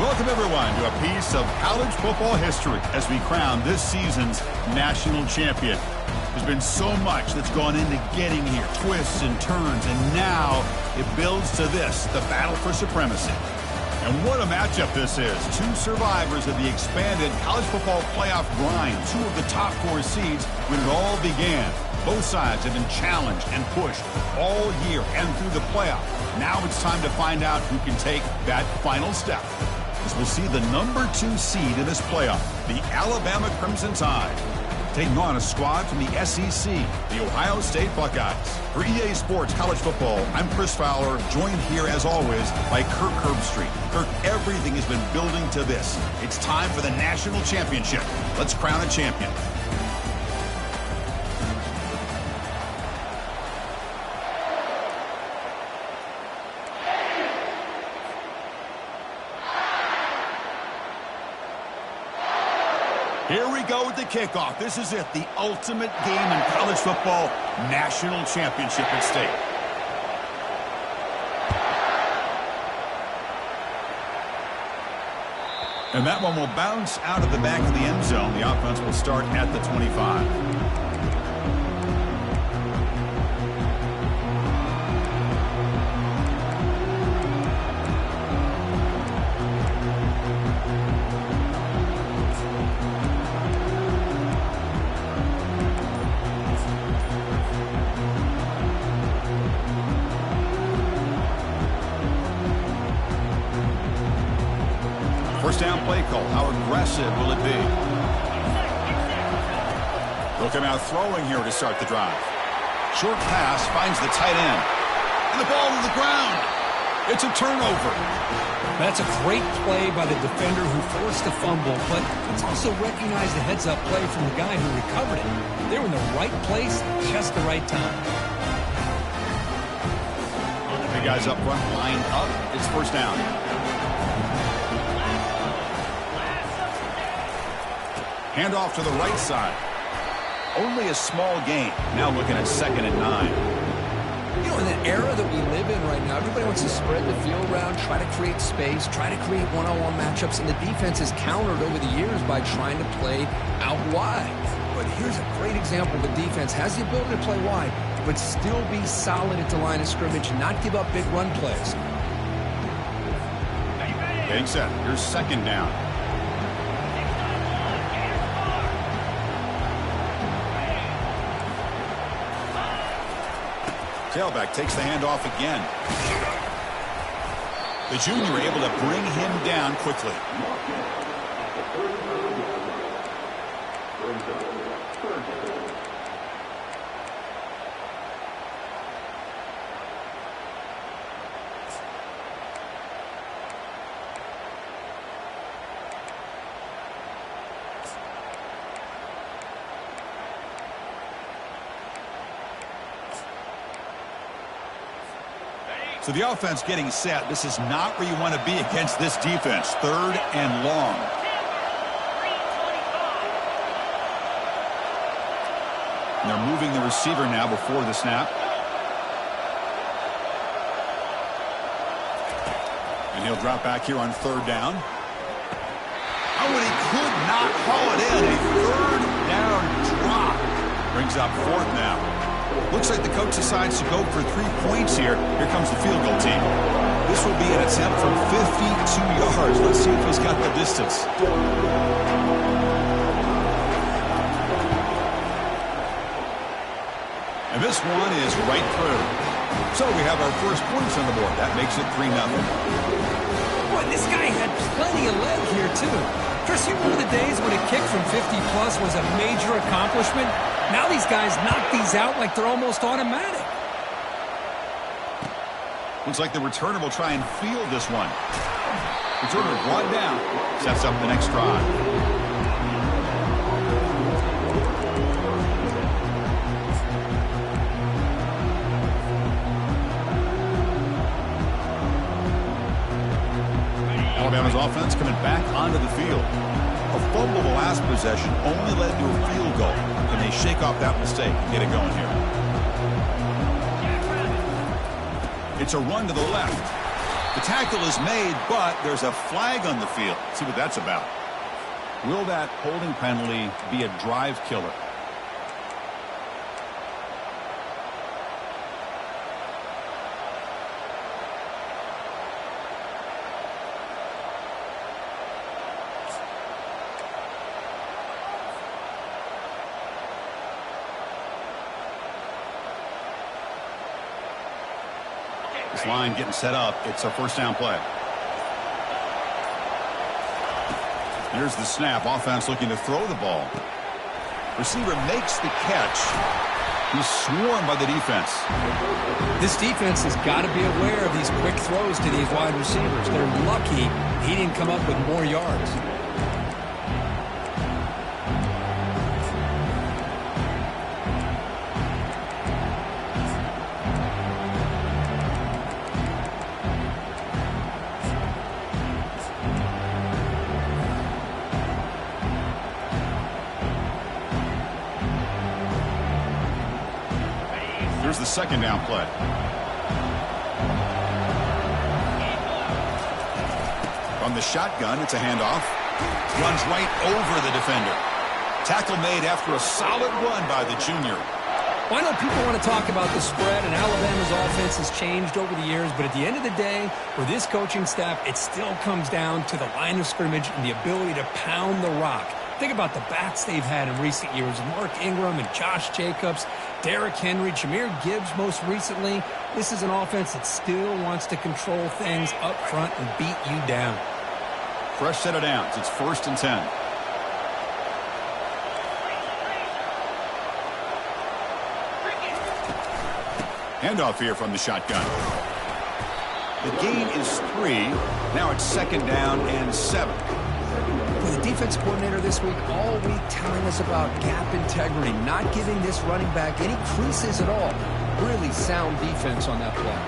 Welcome, everyone, to a piece of college football history as we crown this season's national champion. There's been so much that's gone into getting here, twists and turns, and now it builds to this, the battle for supremacy. And what a matchup this is. Two survivors of the expanded college football playoff grind, two of the top four seeds when it all began. Both sides have been challenged and pushed all year and through the playoff. Now it's time to find out who can take that final step. As we'll see the number 2 seed in this playoff, the Alabama Crimson Tide, taking on a squad from the SEC, the Ohio State Buckeyes. For EA Sports College Football, I'm Chris Fowler, joined here as always by Kirk Herbstreit. Kirk, everything has been building to this. It's time for the national championship. Let's crown a champion. Here we go with the kickoff. This is it, the ultimate game in college football, national championship at stake. And that one will bounce out of the back of the end zone. The offense will start at the 25. First down play call. How aggressive will it be? They'll come out throwing here to start the drive. Short pass finds the tight end. And the ball to the ground. It's a turnover. That's a great play by the defender who forced the fumble, but let's also recognize the heads-up play from the guy who recovered it. They were in the right place at just the right time. The guys up front lined up. It's first down. Handoff to the right side. Only a small gain. Now looking at 2nd and 9. You know, in the era that we live in right now, everybody wants to spread the field around, try to create space, try to create one-on-one matchups, and the defense has countered over the years by trying to play out wide. But here's a great example. The defense has the ability to play wide, but still be solid at the line of scrimmage and not give up big run plays. Getting set. Here's 2nd down. Tailback takes the handoff again. The junior able to bring him down quickly. So the offense getting set. This is not where you want to be against this defense. 3rd and long. And they're moving the receiver now before the snap. And he'll drop back here on 3rd down. Oh, and he could not haul it in. A 3rd down drop. Brings up 4th now. Looks like the coach decides to go for 3 points here. Here comes the field goal team. This will be an attempt from 52 yards. Let's see if he's got the distance. And this one is right through. So we have our first points on the board. That makes it 3-0. Boy, this guy had plenty of leg here, too. Chris, you remember the days when a kick from 50-plus was a major accomplishment? Now these guys knock these out like they're almost automatic. Looks like the returner will try and field this one. Returner brought down. Sets up the next drive. Alabama's offense coming back onto the field. A fumble the last possession only led to a field goal. Can they shake off that mistake and get it going here? It's a run to the left. The tackle is made, but there's a flag on the field. Let's see what that's about. Will that holding penalty be a drive killer? This line getting set up. It's a first down play. Here's the snap. Offense looking to throw the ball. Receiver makes the catch. He's swarmed by the defense. This defense has got to be aware of these quick throws to these wide receivers. They're lucky he didn't come up with more yards. Here's the second down play. From the shotgun, it's a handoff. Runs right over the defender. Tackle made after a solid run by the junior. Well, I know people want to talk about the spread, and Alabama's offense has changed over the years, but at the end of the day, for this coaching staff, it still comes down to the line of scrimmage and the ability to pound the rock. Think about the backs they've had in recent years. Mark Ingram and Josh Jacobs, Derrick Henry, Jahmyr Gibbs most recently. This is an offense that still wants to control things up front and beat you down. Fresh set of downs. It's 1st and 10. Handoff here from the shotgun. The gain is 3. Now it's 2nd down and 7. The defense coordinator this week all week telling us about gap integrity, not giving this running back any creases at all. Really sound defense on that play.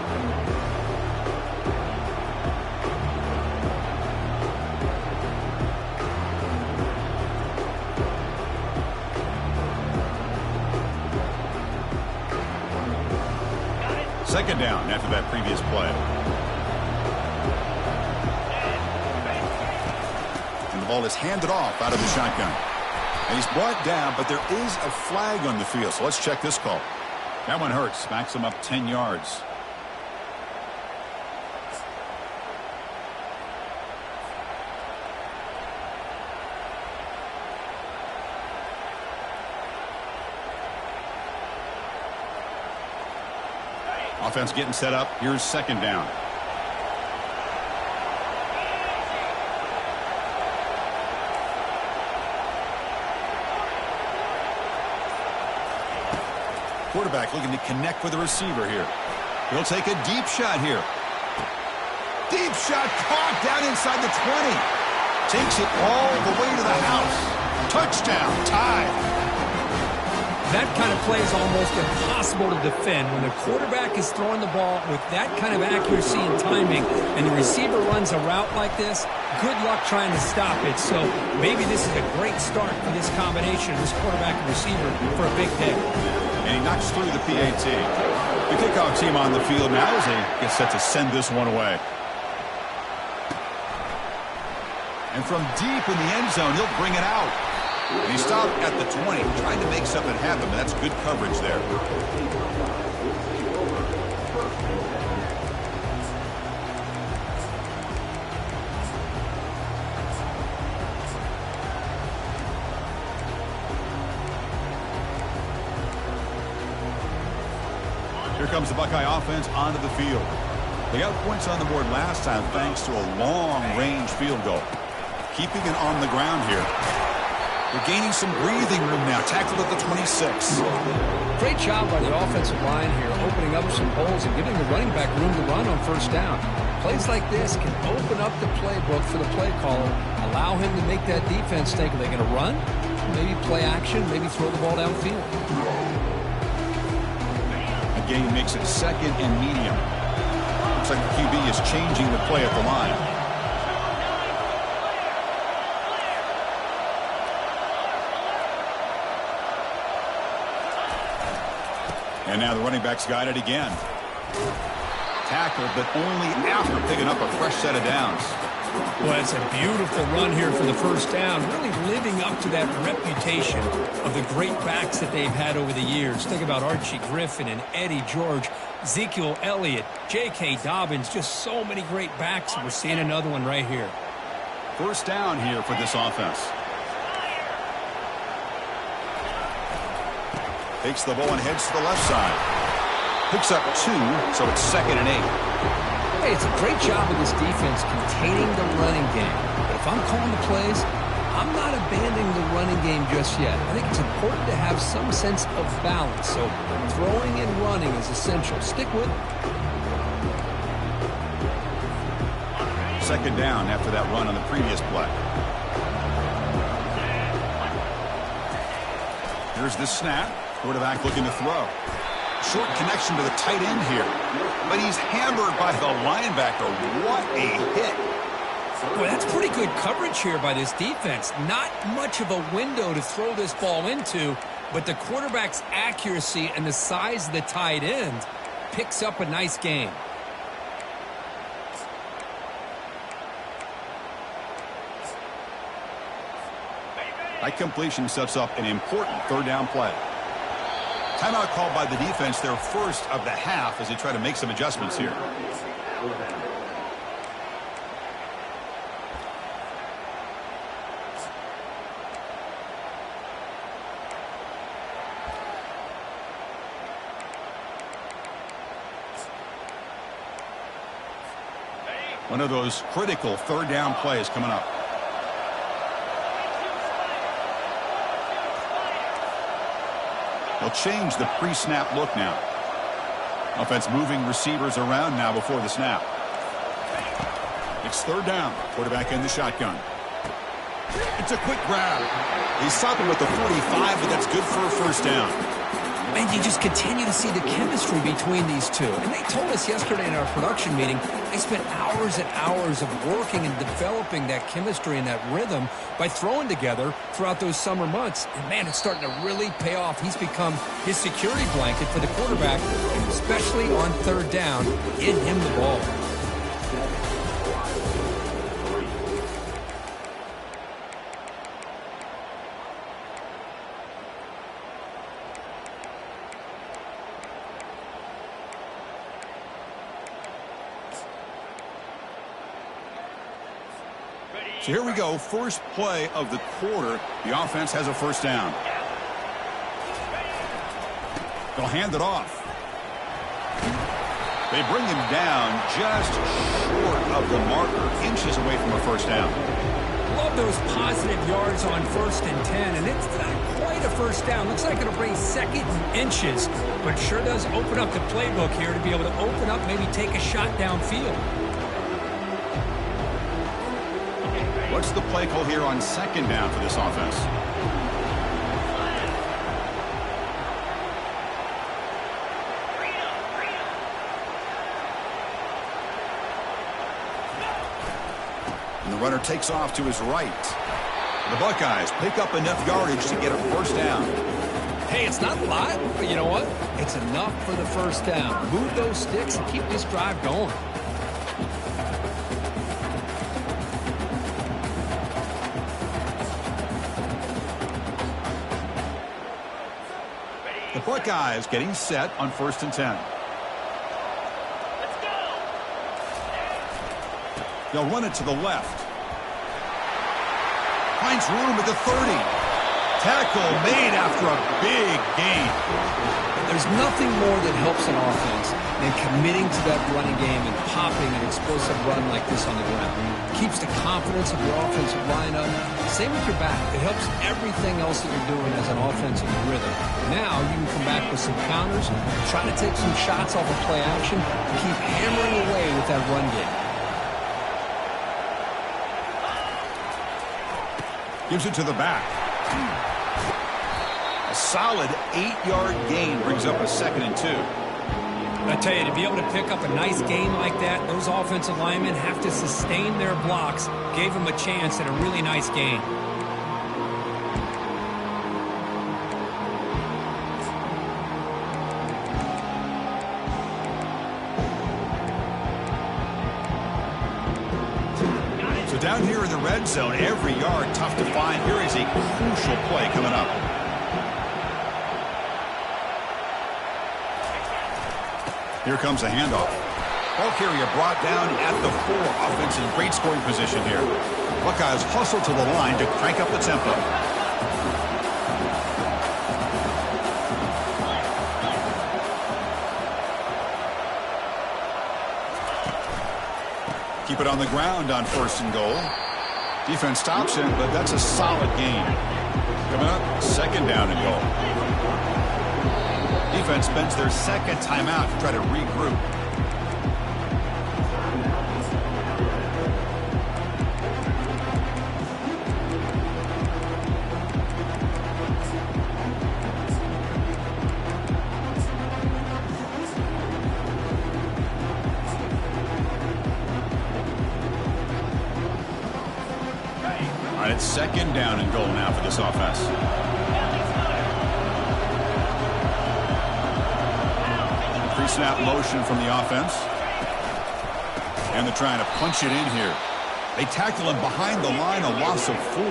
Second down after that previous play. The ball is handed off out of the shotgun. And he's brought down, but there is a flag on the field. So let's check this call. That one hurts. Backs him up 10 yards. Offense getting set up. Here's 2nd down. Quarterback looking to connect with the receiver here. He'll take a deep shot here. Deep shot caught down inside the 20. Takes it all the way to the house. Touchdown, tie. That kind of play is almost impossible to defend when the quarterback is throwing the ball with that kind of accuracy and timing, and the receiver runs a route like this. Good luck trying to stop it. So maybe this is a great start for this combination, this quarterback and receiver, for a big day. And he knocks through the PAT. The kickoff team on the field now as they get set to send this one away. And from deep in the end zone, he'll bring it out. And he stopped at the 20, trying to make something happen, but that's good coverage there. Here comes the Buckeye offense onto the field. They got points on the board last time thanks to a long-range field goal. Keeping it on the ground here. They're gaining some breathing room now. Tackled at the 26. Great job by the offensive line here, opening up some holes and giving the running back room to run on 1st down. Plays like this can open up the playbook for the play caller, allow him to make that defense think, are they going to run? Maybe play action, maybe throw the ball downfield. Again, makes it 2nd and medium. Looks like the QB is changing the play at the line. And now the running back's got it again. Tackled, but only after picking up a fresh set of downs. Well, it's a beautiful run here for the first down, really living up to that reputation of the great backs that they've had over the years. Think about Archie Griffin and Eddie George, Ezekiel Elliott, J.K. Dobbins, just so many great backs, and we're seeing another one right here. First down here for this offense. Takes the ball and heads to the left side. Picks up 2, so it's 2nd and 8. Hey, it's a great job of this defense containing the running game. But if I'm calling the plays, I'm not abandoning the running game just yet. I think it's important to have some sense of balance. So throwing and running is essential. Stick with it. 2nd down after that run on the previous play. Here's the snap. Quarterback looking to throw. Short connection to the tight end here. But he's hammered by the linebacker. What a hit. Well, that's pretty good coverage here by this defense. Not much of a window to throw this ball into, but the quarterback's accuracy and the size of the tight end picks up a nice gain. That completion sets up an important 3rd down play. Timeout called by the defense, their first of the half, as they try to make some adjustments here. One of those critical 3rd down plays coming up. They'll change the pre-snap look now. Offense moving receivers around now before the snap. It's 3rd down. Quarterback in the shotgun. It's a quick grab. He's stopping with the 45, but that's good for a first down. And you just continue to see the chemistry between these two. And they told us yesterday in our production meeting, they spent hours and hours of working and developing that chemistry and that rhythm by throwing together throughout those summer months. And, man, it's starting to really pay off. He's become his security blanket for the quarterback, especially on 3rd down. Get him the ball. So here we go, first play of the quarter. The offense has a first down. They'll hand it off. They bring him down just short of the marker, inches away from a first down. Love those positive yards on 1st and 10, and it's not quite a first down. Looks like it'll bring 2nd and inches, but sure does open up the playbook here to be able to open up, maybe take a shot downfield. What's the play call here on 2nd down for this offense? And the runner takes off to his right. The Buckeyes pick up enough yardage to get a first down. Hey, it's not a lot, but you know what? It's enough for the first down. Move those sticks and keep this drive going. The Buckeyes getting set on 1st and 10. They'll run it to the left. Finds room at the 30. Tackle made after a big gain. There's nothing more that helps an offense than committing to that running game and popping an explosive run like this on the ground. Keeps the confidence of your offensive lineup. Same with your back. It helps everything else that you're doing as an offensive rhythm. Now you can come back with some counters, try to take some shots off of play action, and keep hammering away with that run game. Gives it to the back. A solid 8-yard gain brings up a 2nd and 2. I tell you, to be able to pick up a nice gain like that, those offensive linemen have to sustain their blocks. Gave them a chance at a really nice gain. So down here in the red zone, every yard tough to find. Here is a crucial play coming up. Here comes a handoff. Ball carrier brought down at the 4. Offense in great scoring position here. Buckeyes hustle to the line to crank up the tempo. Keep it on the ground on 1st and goal. Defense stops him, but that's a solid gain. Coming up, 2nd down and goal. Defense spends their 2nd timeout to try to regroup. All right, it's 2nd down and goal now for this offense. Pre-snap motion from the offense. And they're trying to punch it in here. They tackle him behind the line, a loss of 4.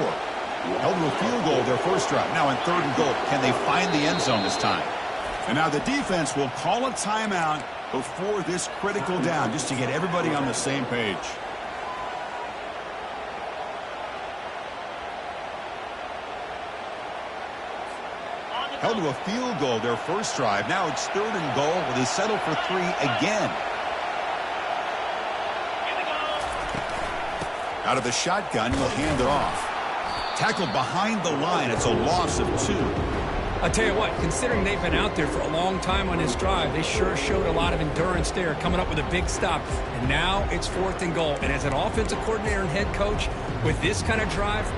Held to a field goal their first drive. Now in 3rd and goal. Can they find the end zone this time? And now the defense will call a timeout before this critical down, just to get everybody on the same page. Held to a field goal their first drive. Now it's 3rd and goal. Will they settle for 3 again? Out of the shotgun, he'll hand it off. Tackled behind the line. It's a loss of 2. I'll tell you what, considering they've been out there for a long time on this drive, they sure showed a lot of endurance there, coming up with a big stop. And now it's 4th and goal. And as an offensive coordinator and head coach, with this kind of drive,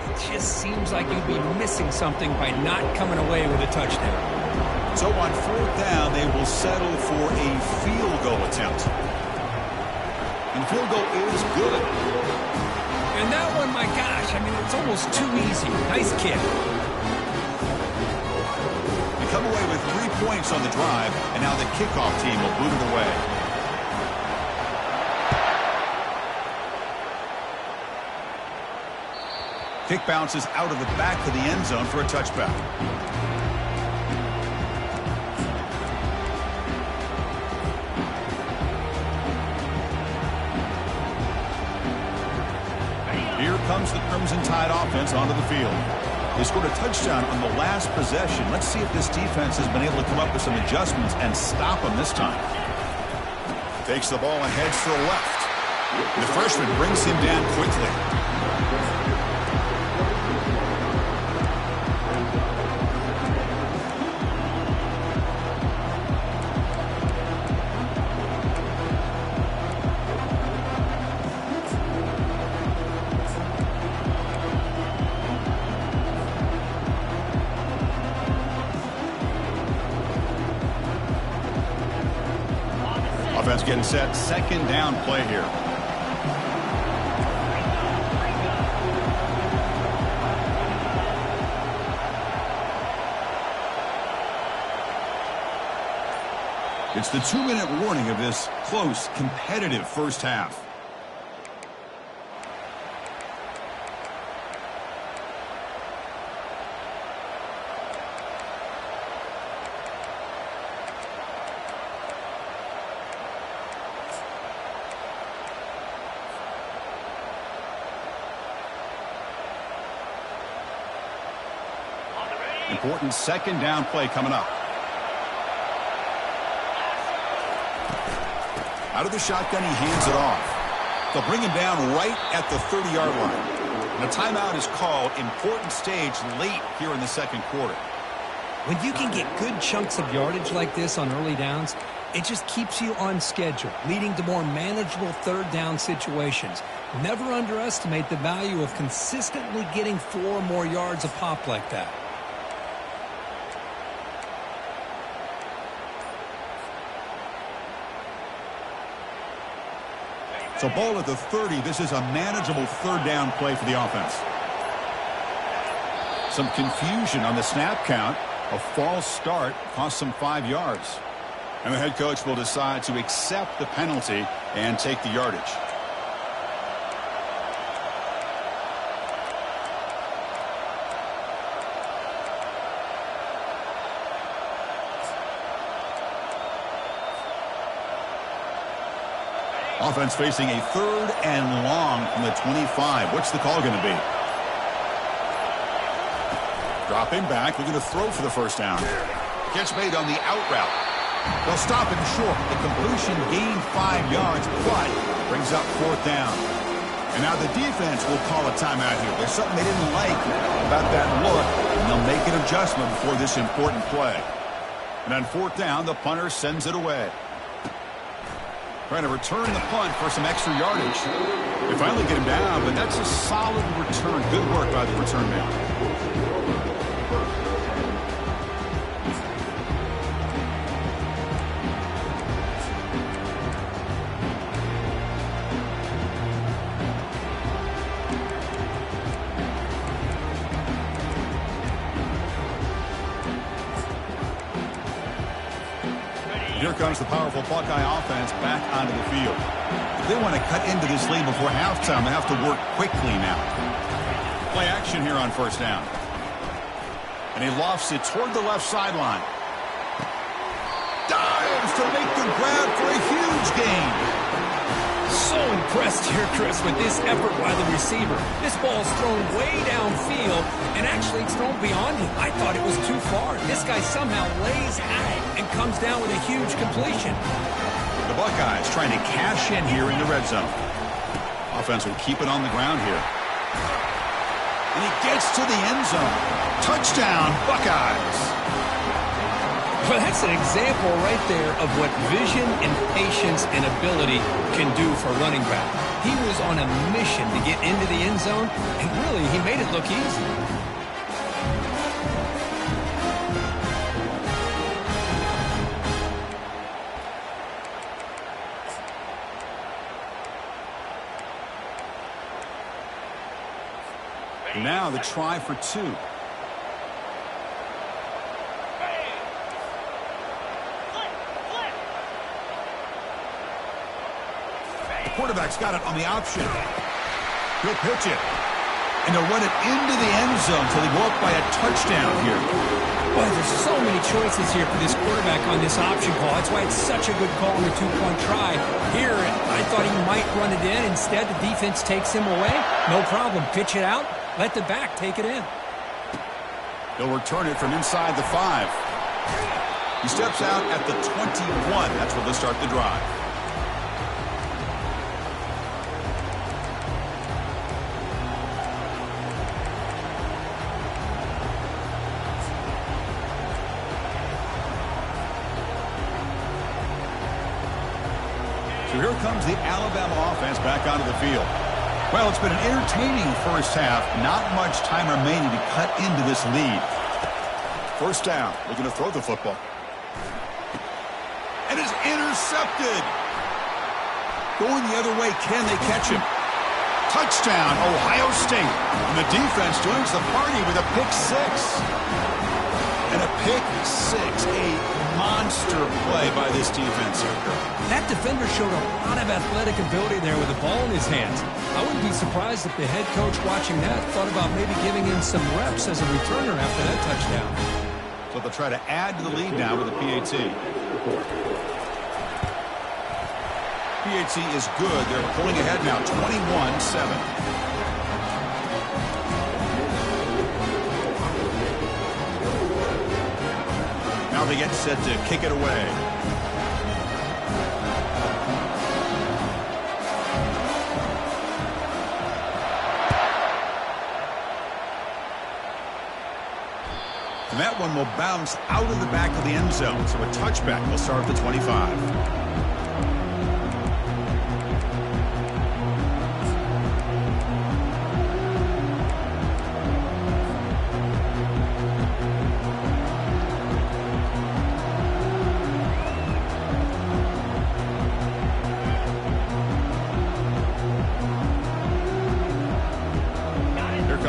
it just seems like you'd be missing something by not coming away with a touchdown. So on 4th down, they will settle for a field goal attempt. And the field goal is good. And that one, my gosh, I mean, it's almost too easy. Nice kick. They come away with 3 points on the drive, and now the kickoff team will boot it away. Kick bounces out of the back of the end zone for a touchback. Here comes the Crimson Tide offense onto the field. They scored a touchdown on the last possession. Let's see if this defense has been able to come up with some adjustments and stop them this time. Takes the ball and heads to the left. The freshman brings him down quickly. Offense getting set. 2nd down play here. It's the 2-minute warning of this close, competitive first half. Important 2nd down play coming up. Out of the shotgun, he hands it off. They'll bring him down right at the 30-yard line. And a timeout is called. Important stage late here in the 2nd quarter. When you can get good chunks of yardage like this on early downs, it just keeps you on schedule, leading to more manageable 3rd down situations. Never underestimate the value of consistently getting 4 or more yards a pop like that. So ball at the 30. This is a manageable 3rd down play for the offense. Some confusion on the snap count. A false start cost them 5 yards. And the head coach will decide to accept the penalty and take the yardage. Offense facing a 3rd and long from the 25. What's the call going to be? Dropping back, looking to throw for the first down. Catch made on the out route. They'll stop him short. The completion gained 5 yards, but brings up 4th down. And now the defense will call a timeout here. There's something they didn't like about that look, and they'll make an adjustment before this important play. And on 4th down, the punter sends it away. Trying to return the punt for some extra yardage. They finally get him down, but that's a solid return. Good work by the return man. Here comes the powerful Buckeye offense back onto the field. If they want to cut into this lead before halftime, they have to work quickly now. Play action here on 1st down. And he lofts it toward the left sideline. Dives to make the grab for a huge gain. So impressed here, Chris, with this effort by the receiver. This ball's thrown way downfield, and actually it's thrown beyond him. I thought it was too far. This guy somehow lays at it and comes down with a huge completion. The Buckeyes trying to cash in here in the red zone. Offense will keep it on the ground here. And he gets to the end zone. Touchdown, Buckeyes. Well, that's an example right there of what vision and patience and ability can do for running back. He was on a mission to get into the end zone, and really, he made it look easy. Now the try for 2. Quarterback's got it on the option. He'll pitch it. And they'll run it into the end zone so they go up by a touchdown here. Boy, there's so many choices here for this quarterback on this option call. That's why it's such a good call on the 2-point try. Here, I thought he might run it in. Instead, the defense takes him away. No problem. Pitch it out. Let the back take it in. He'll return it from inside the 5. He steps out at the 21. That's where they'll start the drive. So here comes the Alabama offense back onto the field. Well, it's been an entertaining first half. Not much time remaining to cut into this lead. 1st down. Looking to throw the football. And it's intercepted. Going the other way. Can they catch him? Touchdown, Ohio State. And the defense joins the party with a pick 6. And a pick 6. A monster play by this defense here. That defender showed a lot of athletic ability there with the ball in his hands. I wouldn't be surprised if the head coach watching that thought about maybe giving him some reps as a returner after that touchdown. So they'll try to add to the lead now with a PAT. PAT is good. They're pulling ahead now, 21-7. Now they get set to kick it away. And that one will bounce out of the back of the end zone. So a touchback will start at the 25.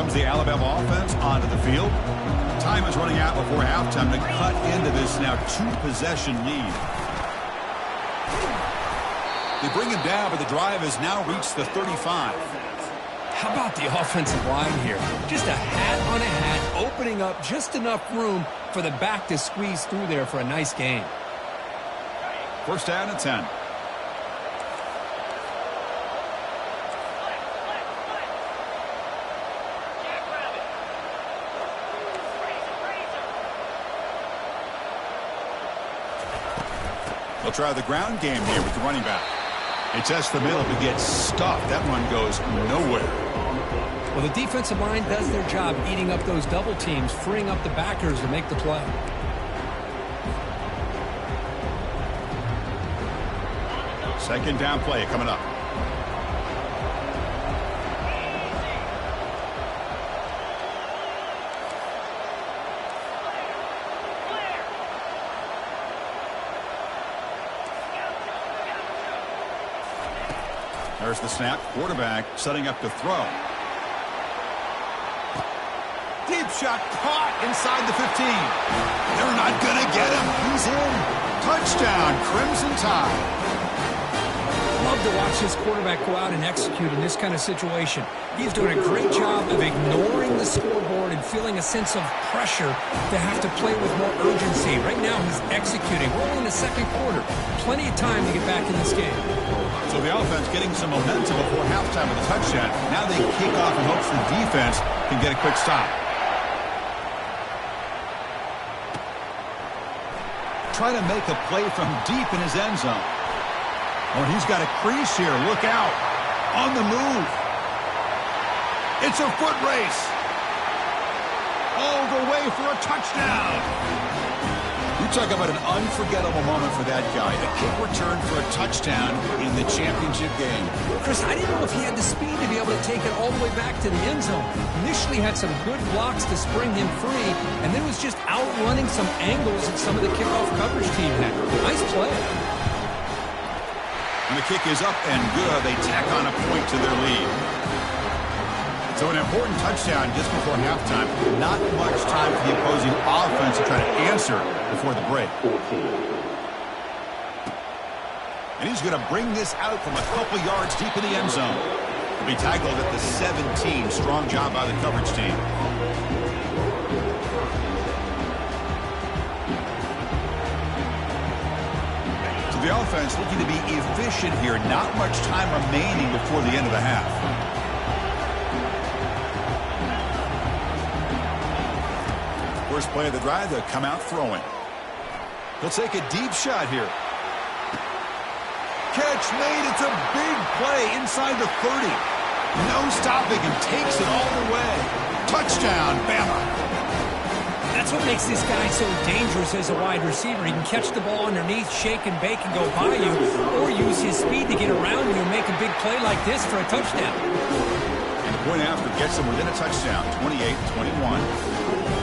The Alabama offense onto the field. Time is running out before halftime to cut into this now 2-possession lead. They bring him down, but the drive has now reached the 35. How about the offensive line here? Just a hat on a hat, opening up just enough room for the back to squeeze through there for a nice gain. 1st down and 10. They'll try the ground game here with the running back. It tests the middle but gets stuffed. That run goes nowhere. Well, the defensive line does their job eating up those double teams, freeing up the backers to make the play. Second down play coming up. There's the snap. Quarterback setting up to throw. Deep shot caught inside the 15. They're not going to get him. He's in. Touchdown, Crimson Tide. Love to watch this quarterback go out and execute in this kind of situation. He's doing a great job of ignoring the scoreboard and feeling a sense of pressure to have to play with more urgency. Right now, he's executing. We're only in the second quarter. Plenty of time to get back in this game. So the offense getting some momentum before halftime with a touchdown. Now they kick off in hopes the defense can get a quick stop. Try to make a play from deep in his end zone. Oh, he's got a crease here. Look out. On the move. It's a foot race. All the way for a touchdown. You talk about an unforgettable moment for that guy. A kick return for a touchdown in the championship game. Chris, I didn't know if he had the speed to be able to take it all the way back to the end zone. Initially had some good blocks to spring him free, and then was just outrunning some angles that some of the kickoff coverage team had. Nice play. And the kick is up and good. They tack on a point to their lead. So an important touchdown just before halftime. Not much time for the opposing offense to try to answer before the break. And he's going to bring this out from a couple yards deep in the end zone. He'll be tackled at the 17. Strong job by the coverage team. So the offense looking to be efficient here. Not much time remaining before the end of the half. First play of the drive, they'll come out throwing. He'll take a deep shot here. Catch made. It's a big play inside the 30. No stopping and takes it all the way. Touchdown, Bama. That's what makes this guy so dangerous as a wide receiver. He can catch the ball underneath, shake and bake and go by you, or use his speed to get around you and make a big play like this for a touchdown. And the point after gets them within a touchdown, 28-21.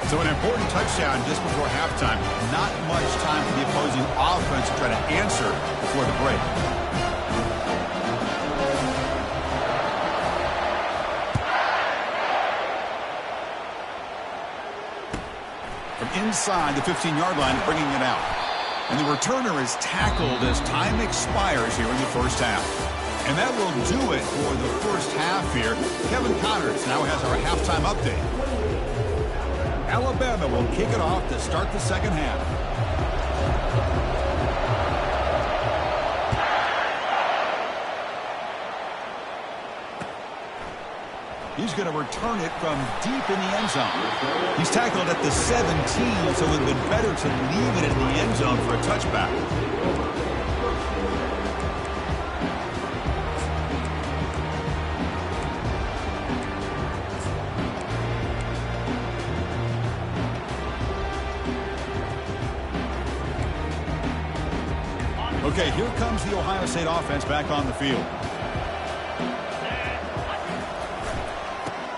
So an important touchdown just before halftime. Not much time for the opposing offense to try to answer before the break. From inside the 15-yard line, bringing it out. And the returner is tackled as time expires here in the first half. And that will do it for the first half here. Kevin Connors now has our halftime update. Alabama will kick it off to start the second half. He's going to return it from deep in the end zone. He's tackled at the 17, so it would have been better to leave it in the end zone for a touchback. Okay, here comes the Ohio State offense back on the field.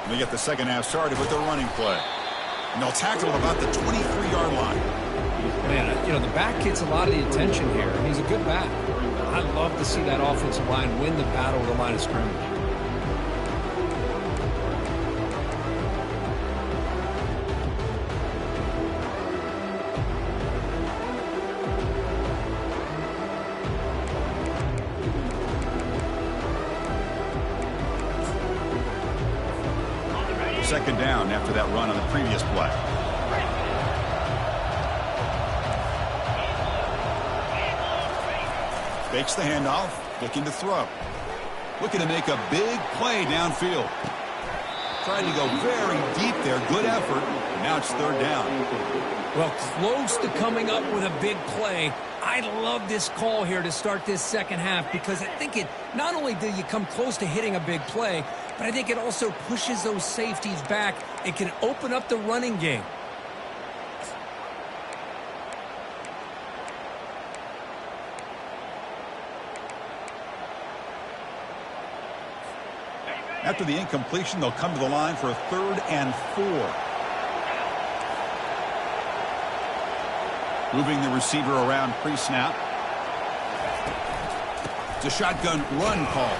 They get the second half started with their running play. And they'll tackle him about the 23-yard line. Man, you know, the back gets a lot of the attention here. He's a good back. I love to see that offensive line win the battle of the line of scrimmage. Second down after that run on the previous play. Fakes the handoff, looking to throw. Looking to make a big play downfield. Trying to go very deep there. Good effort. Now it's third down. Well, close to coming up with a big play. I love this call here to start this second half because I think it not only do you come close to hitting a big play, but I think it also pushes those safeties back. It can open up the running game. After the incompletion, they'll come to the line for a 3rd and 4. Moving the receiver around pre-snap. It's a shotgun run call.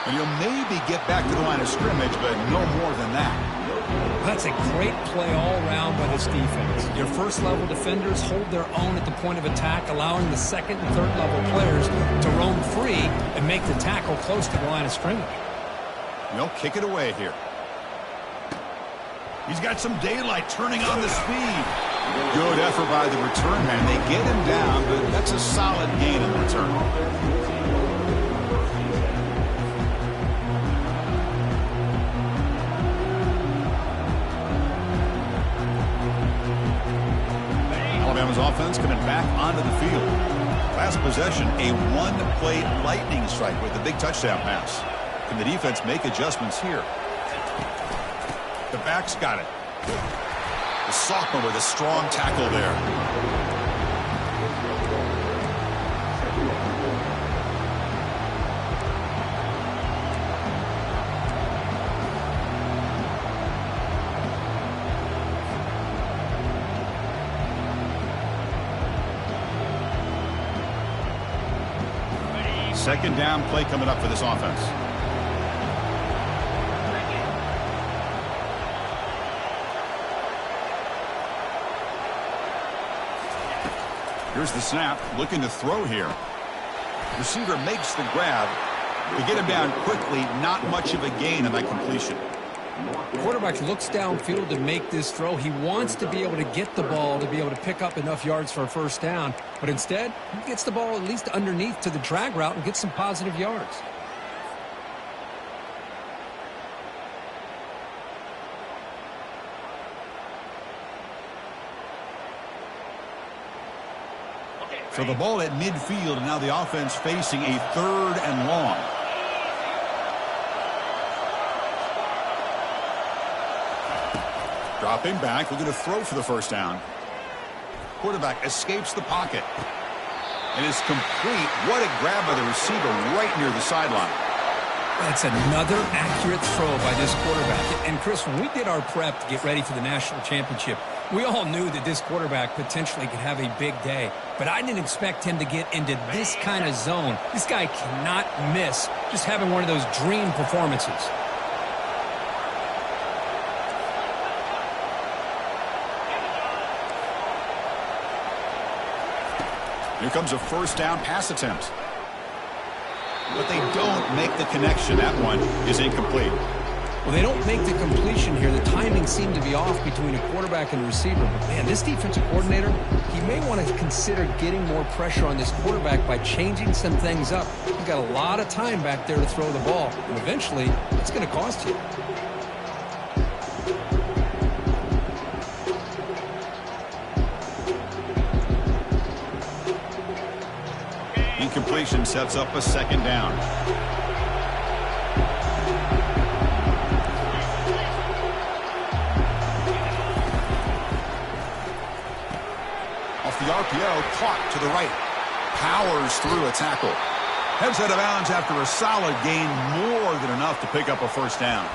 And he'll maybe get back to the line of scrimmage, but no more than that. That's a great play all around by this defense. Your first-level defenders hold their own at the point of attack, allowing the second and third-level players to roam free and make the tackle close to the line of scrimmage. They'll kick it away here. He's got some daylight turning on the speed. Good effort by the return man. They get him down, but that's a solid gain in return. Alabama's offense coming back onto the field. Last possession, a one-play lightning strike with a big touchdown pass. Can the defense make adjustments here? The back's got it. The sophomore with a strong tackle there. Second down play coming up for this offense. Here's the snap, looking to throw here. Receiver makes the grab. We get him down quickly, not much of a gain on that completion. The quarterback looks downfield to make this throw. He wants to be able to get the ball to be able to pick up enough yards for a first down. But instead, he gets the ball at least underneath to the drag route and gets some positive yards. So the ball at midfield, and now the offense facing a 3rd and long. Dropping back, looking to throw for the first down. Quarterback escapes the pocket. And is complete. What a grab by the receiver right near the sideline. That's another accurate throw by this quarterback. And, Chris, when we did our prep to get ready for the national championship, we all knew that this quarterback potentially could have a big day. But I didn't expect him to get into this kind of zone. This guy cannot miss just having one of those dream performances. Here comes a first down pass attempt. But they don't make the connection. That one is incomplete. Well, they don't make the completion here. The timing seemed to be off between a quarterback and a receiver. But, man, this defensive coordinator, he may want to consider getting more pressure on this quarterback by changing some things up. You've got a lot of time back there to throw the ball. And eventually, it's going to cost you. Incompletion sets up a second down. Off the RPO, caught to the right. Powers through a tackle. Heads out of bounds after a solid gain, more than enough to pick up a first down.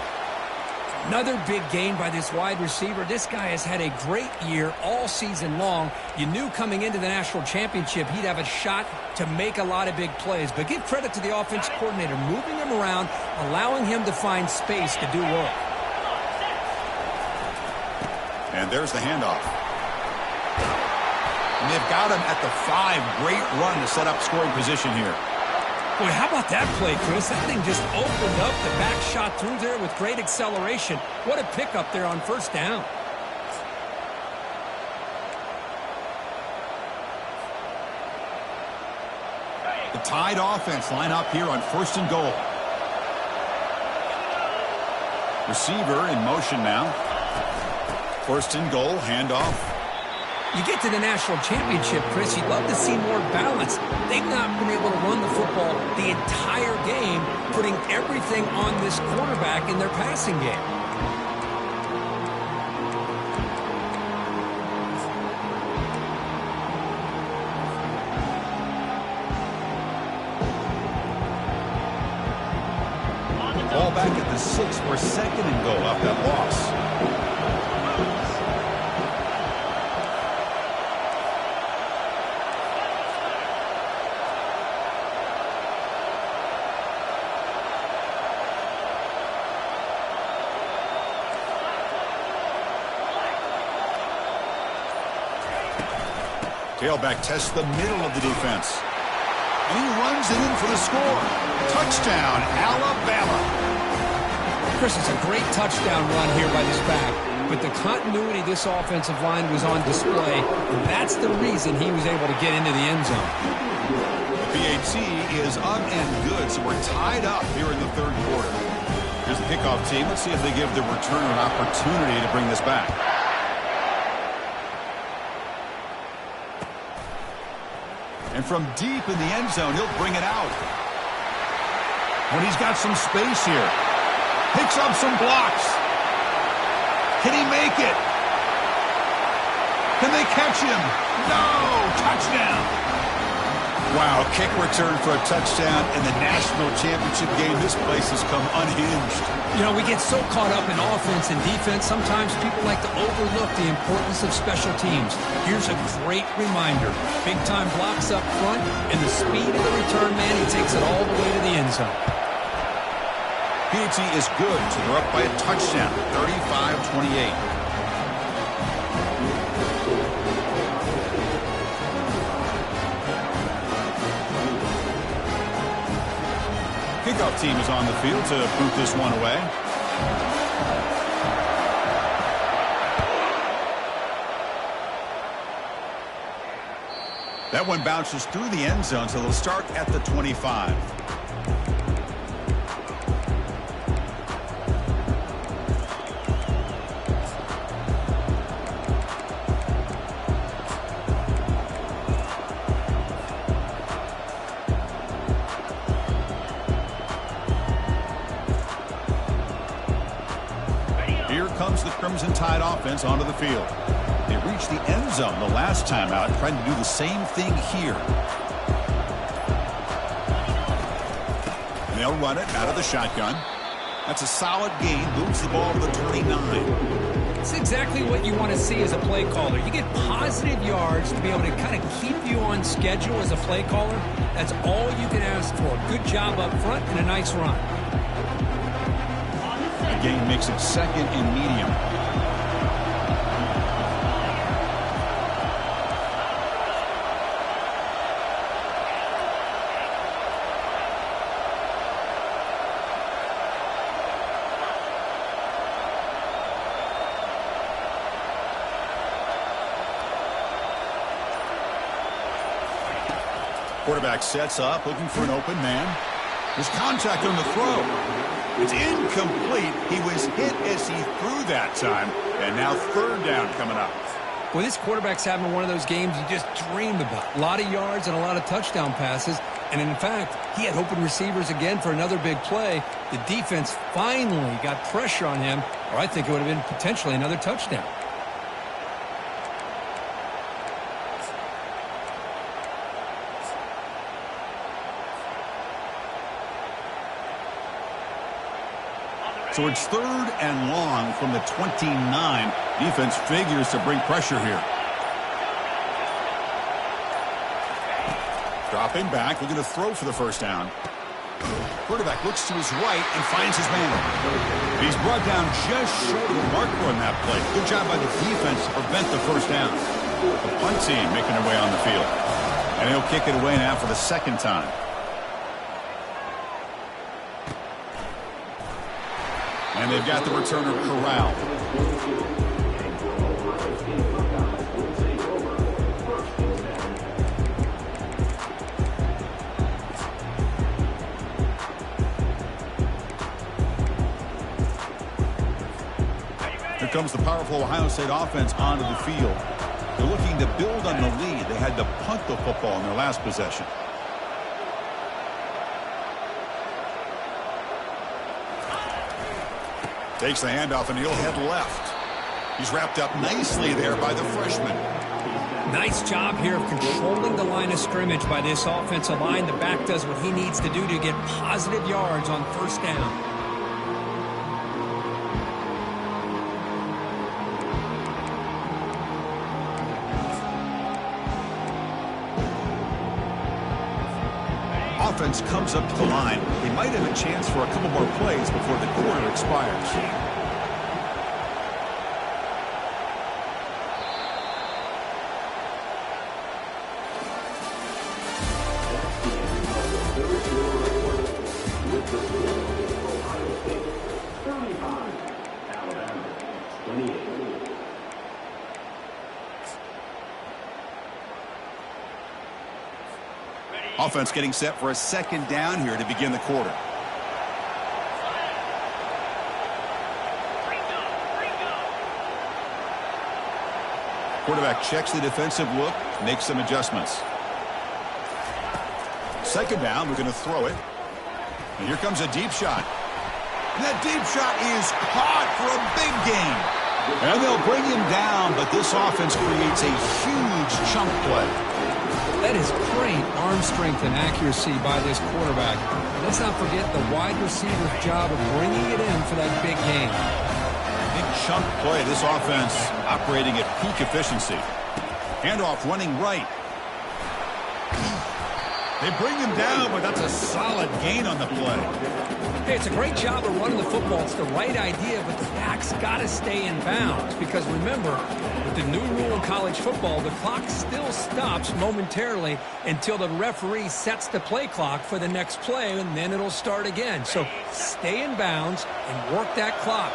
Another big gain by this wide receiver. This guy has had a great year all season long. You knew coming into the national championship he'd have a shot to make a lot of big plays. But give credit to the offense coordinator, moving him around, allowing him to find space to do work. And there's the handoff. And they've got him at the 5. Great run to set up scoring position here. Boy, how about that play, Chris? That thing just opened up. The back shot through there with great acceleration. What a pickup there on first down. The Tide offense line up here on 1st and goal. Receiver in motion now. First and goal, handoff. You get to the national championship, Chris, you'd love to see more balance. They've not been able to run the football the entire game, putting everything on this quarterback in their passing game. Ball back at the 6 for second and goal off that loss. Tailback tests the middle of the defense. And he runs it in for the score. Touchdown, Alabama. Chris, it's a great touchdown run here by this back. But the continuity of this offensive line was on display. And that's the reason he was able to get into the end zone. The PAT is up and good, so we're tied up here in the third quarter. Here's the kickoff team. Let's see if they give the returner an opportunity to bring this back. And from deep in the end zone, he'll bring it out. When he's got some space here. Picks up some blocks. Can he make it? Can they catch him? No! Touchdown! Wow, kick return for a touchdown in the national championship game. This place has come unhinged. You know, we get so caught up in offense and defense, sometimes people like to overlook the importance of special teams. Here's a great reminder. Big-time blocks up front, and the speed of the return man, he takes it all the way to the end zone. PAT is good, so they're up by a touchdown, 35-28. Kickoff team is on the field to boot this one away. That one bounces through the end zone, so they'll start at the 25. Comes the Crimson Tide offense onto the field. They reached the end zone the last time out, trying to do the same thing here. And they'll run it out of the shotgun. That's a solid gain, moves the ball to the 29. It's exactly what you want to see as a play caller. You get positive yards to be able to kind of keep you on schedule as a play caller. That's all you can ask for. Good job up front and a nice run. Gain makes it second and medium. Quarterback sets up, looking for an open man. There's contact on the throw. It's incomplete. He was hit as he threw that time. And now third down coming up. Well, this quarterback's having one of those games you just dreamed about. A lot of yards and a lot of touchdown passes. And in fact, he had open receivers again for another big play. The defense finally got pressure on him, or I think it would have been potentially another touchdown. So it's third and long from the 29. Defense figures to bring pressure here. Dropping back, looking to throw for the first down. Quarterback looks to his right and finds his man. He's brought down just short of the marker on that play. Good job by the defense to prevent the first down. The punt team making their way on the field. And he'll kick it away now for the second time. And they've got the returner corralled. comes the powerful Ohio State offense onto the field. They're looking to build on the lead. They had to punt the football in their last possession. Takes the handoff, and he'll head left. He's wrapped up nicely there by the freshman. Nice job here of controlling the line of scrimmage by this offensive line. The back does what he needs to do to get positive yards on first down. Offense comes up to the line. They might have a chance for a couple more plays before the quarter expires. Offense getting set for a second down here to begin the quarter. Quarterback checks the defensive look, makes some adjustments. Second down, we're going to throw it. And here comes a deep shot. And that deep shot is caught for a big gain. And they'll bring him down, but this offense creates a huge chunk play. That is great arm strength and accuracy by this quarterback. Let's not forget the wide receiver's job of bringing it in for that big gain. Big chunk play. This offense operating at peak efficiency. Handoff running right. They bring him down, but that's a solid gain on the play. Hey, it's a great job of running the football. It's the right idea, but the back's got to stay in bounds. Because remember, with the new rule in college football, the clock still stops momentarily until the referee sets the play clock for the next play, and then it'll start again. So stay in bounds and work that clock.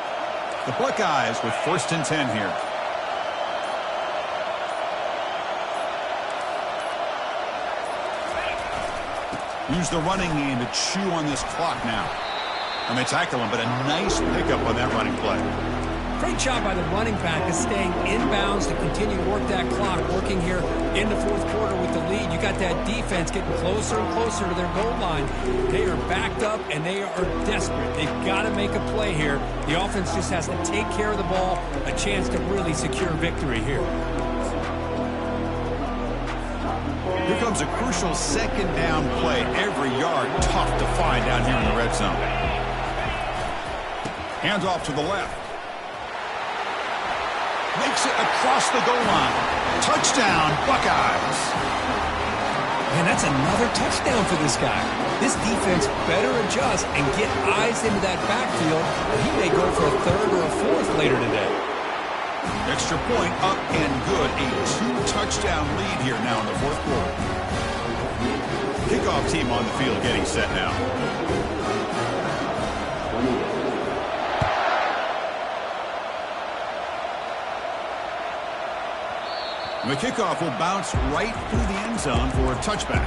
The Buckeyes with 1st and 10 here. Use the running game to chew on this clock now. And they tackle him, but a nice pickup on that running play. Great job by the running back of staying in bounds to continue to work that clock. Working here in the 4th quarter with the lead. You got that defense getting closer and closer to their goal line. They are backed up, and they are desperate. They've got to make a play here. The offense just has to take care of the ball. A chance to really secure victory here. Here comes a crucial second down play. Every yard tough to find down here in the red zone. Hands off to the left. Makes it across the goal line. Touchdown, Buckeyes. Man, that's another touchdown for this guy. This defense better adjust and get eyes into that backfield. He may go for a 3rd or a 4th later today. Extra point up and good. A 2-touchdown lead here now in the 4th quarter. Kickoff team on the field getting set now. And the kickoff will bounce right through the end zone for a touchback.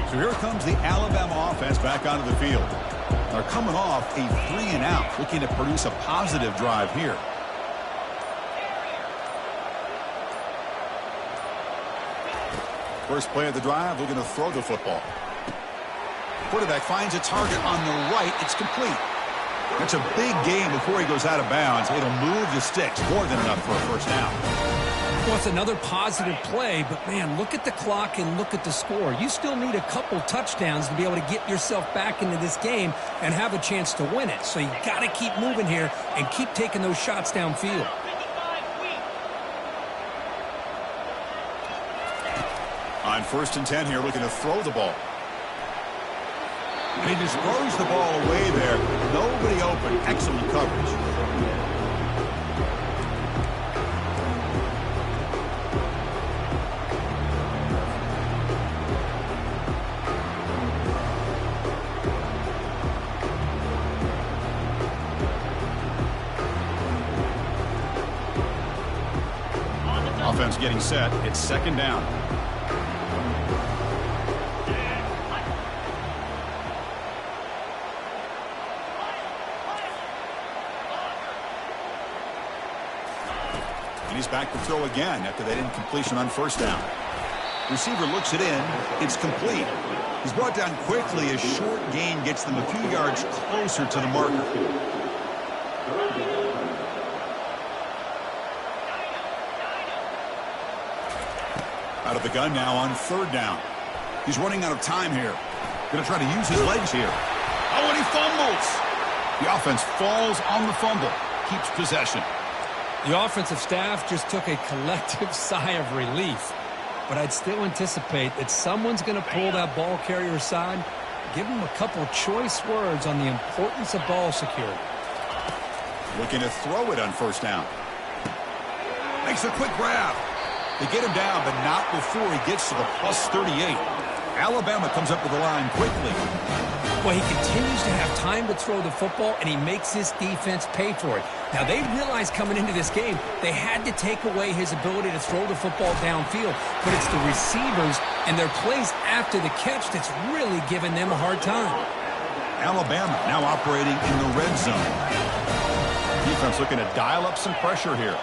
So here comes the Alabama offense back onto the field. They're coming off a 3-and-out, looking to produce a positive drive here. First play of the drive, they're going to throw the football. Quarterback finds a target on the right. It's complete. That's a big gain before he goes out of bounds. It'll move the sticks more than enough for a first down. Well, it's another positive play, but, man, look at the clock and look at the score. You still need a couple touchdowns to be able to get yourself back into this game and have a chance to win it. So you got to keep moving here and keep taking those shots downfield. On 1st and 10 here, looking to throw the ball. And he just throws the ball away there. Nobody open. Excellent coverage. getting set. It's second down. And he's back to throw again after that incompletion on first down. Receiver looks it in. It's complete. He's brought down quickly. A short gain gets them a few yards closer to the marker. Out of the gun now on third down. He's running out of time here. Going to try to use his legs here. Oh, and he fumbles. The offense falls on the fumble. Keeps possession. The offensive staff just took a collective sigh of relief. But I'd still anticipate that someone's going to pull that ball carrier aside, give him a couple choice words on the importance of ball security. Looking to throw it on first down. Makes a quick grab. They get him down, but not before he gets to the plus 38. Alabama comes up to the line quickly. Well, he continues to have time to throw the football, and he makes his defense pay for it. Now, they realized coming into this game they had to take away his ability to throw the football downfield, but it's the receivers and their plays after the catch that's really giving them a hard time. Alabama now operating in the red zone. Defense looking to dial up some pressure here.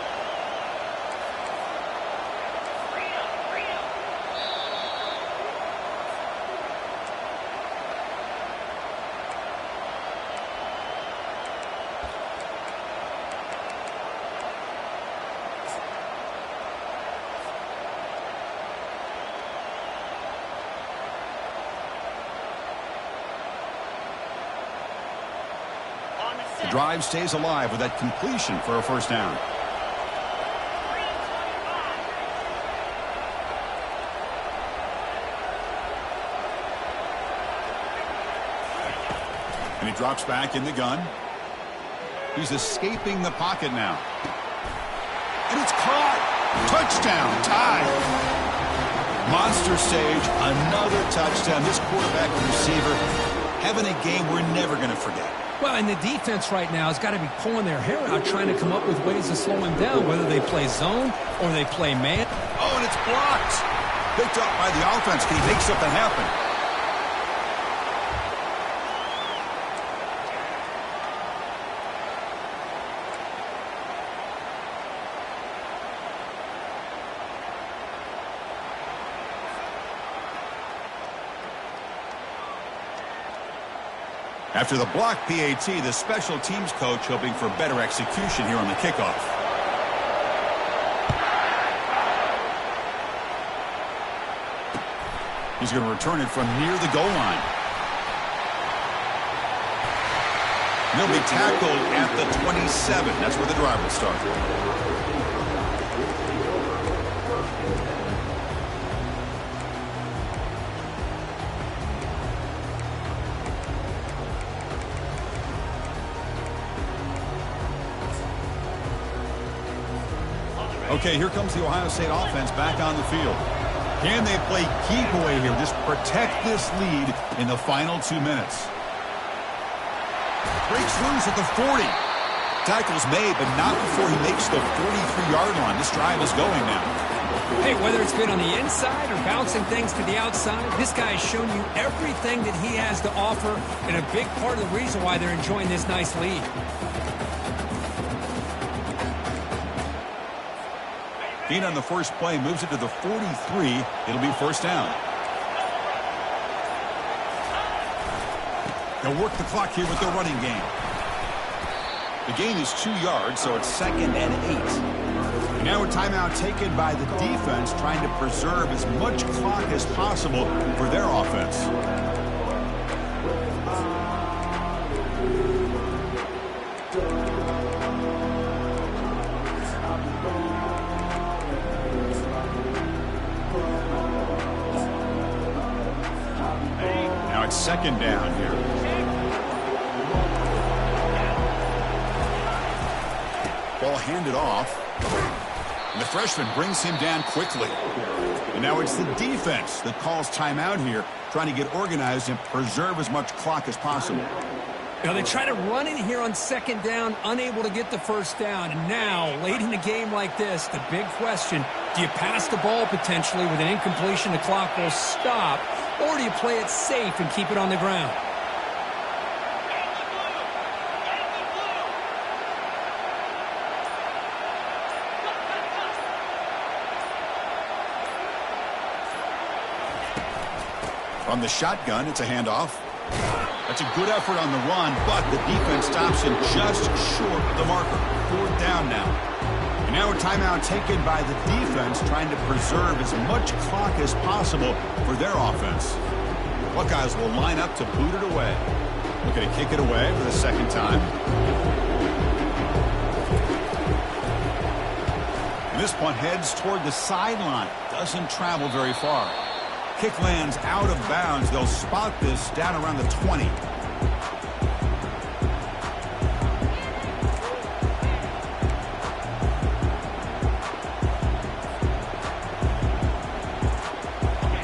The drive stays alive with that completion for a first down. And he drops back in the gun. He's escaping the pocket now. And it's caught. Touchdown. Tied. Monster stage. Another touchdown. This quarterback and receiver having a game we're never going to forget. Well, and the defense right now has got to be pulling their hair out trying to come up with ways to slow him down, whether they play zone or they play man. Oh, and it's blocked. Picked up by the offense. Can he make something happen? After the block PAT, the special teams coach hoping for better execution here on the kickoff. He's going to return it from near the goal line. And he'll be tackled at the 27. That's where the drive will start. Okay, here comes the Ohio State offense back on the field. Can they play keep away here? Just protect this lead in the final 2 minutes. Breaks loose at the 40. Tackle's made, but not before he makes the 43-yard line. This drive is going now. Hey, whether it's been on the inside or bouncing things to the outside, this guy has shown you everything that he has to offer, and a big part of the reason why they're enjoying this nice lead. Gain on the first play, moves it to the 43. It'll be first down. They'll work the clock here with their running game. The gain is 2 yards, so it's 2nd and 8. Now a timeout taken by the defense, trying to preserve as much clock as possible for their offense. Now it's 2nd down here. Ball handed off. And the freshman brings him down quickly. And now it's the defense that calls timeout here, trying to get organized and preserve as much clock as possible. Now they try to run in here on 2nd down, unable to get the first down. And now, late in a game like this, the big question, Do you pass the ball potentially with an incompletion, the clock will stop, or do you play it safe and keep it on the ground? From the shotgun, it's a handoff. That's a good effort on the run, but the defense stops him just short of the marker. 4th down now. And now a timeout taken by the defense, trying to preserve as much clock as possible for their offense. Buckeyes will line up to boot it away. Looking to kick it away for the 2nd time. And this punt heads toward the sideline. Doesn't travel very far. Kick lands out of bounds. They'll spot this down around the 20.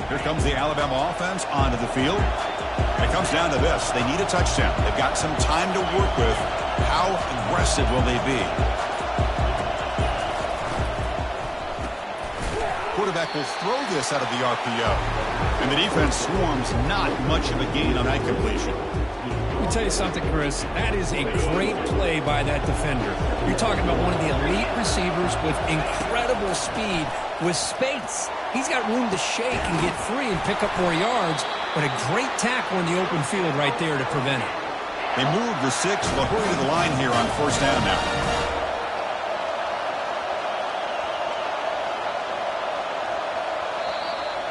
Here comes the Alabama offense onto the field. And it comes down to this. They need a touchdown. They've got some time to work with. How aggressive will they be? Quarterback will throw this out of the RPO. And the defense swarms not much of a gain on that completion. Let me tell you something, Chris. That is a great play by that defender. You're talking about one of the elite receivers with incredible speed, with space. He's got room to shake and get free and pick up more yards, but a great tackle in the open field right there to prevent it. They move the 6. They'll hurry to the line here on 1st down now.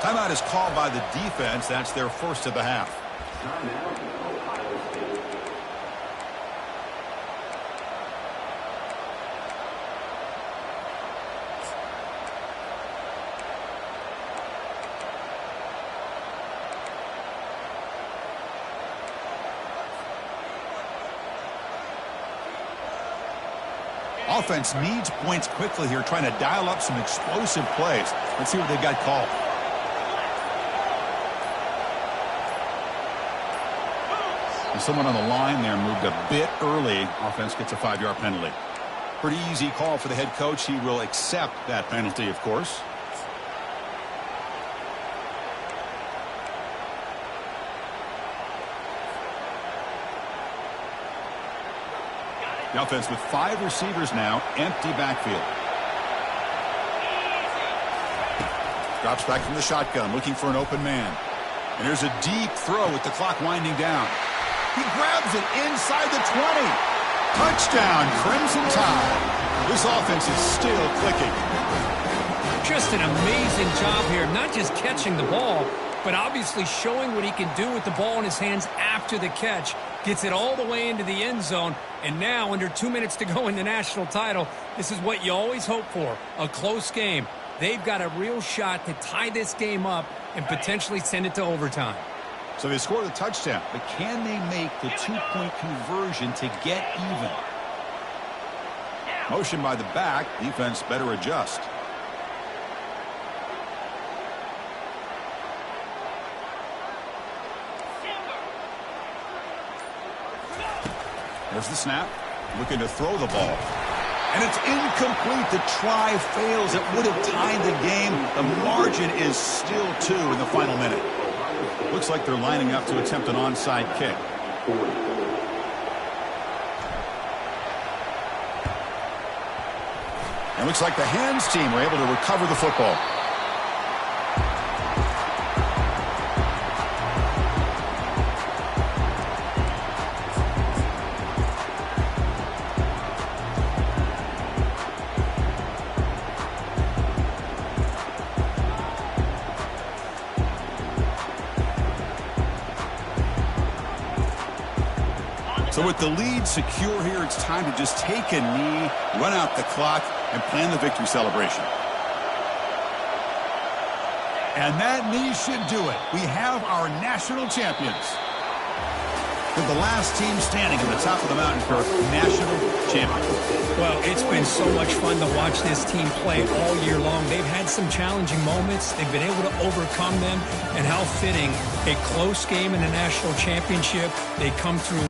Timeout is called by the defense. That's their 1st of the half. Offense needs points quickly here, trying to dial up some explosive plays. Let's see what they've got called. And someone on the line there moved a bit early. Offense gets a 5-yard penalty. Pretty easy call for the head coach. He will accept that penalty, of course. The offense with 5 receivers now, empty backfield. Drops back from the shotgun, looking for an open man. And here's a deep throw with the clock winding down. He grabs it inside the 20. Touchdown, Crimson Tide. This offense is still clicking. Just an amazing job here, not just catching the ball, but obviously showing what he can do with the ball in his hands after the catch. Gets it all the way into the end zone, and now under 2 minutes to go in the national title, this is what you always hope for, a close game. They've got a real shot to tie this game up and potentially send it to overtime. So they score the touchdown, but can they make the 2-point conversion to get even? Motion by the back, defense better adjust. There's the snap, looking to throw the ball. And it's incomplete. The try fails. It would have tied the game. The margin is still 2 in the final minute. Looks like they're lining up to attempt an onside kick. And looks like the hands team were able to recover the football. So with the lead secure here, it's time to just take a knee, run out the clock, and plan the victory celebration. And that knee should do it. We have our national champions. With the last team standing at the top of the mountain for national champions. Well, it's been so much fun to watch this team play all year long. They've had some challenging moments. They've been able to overcome them. And how fitting, a close game in the national championship. They come through.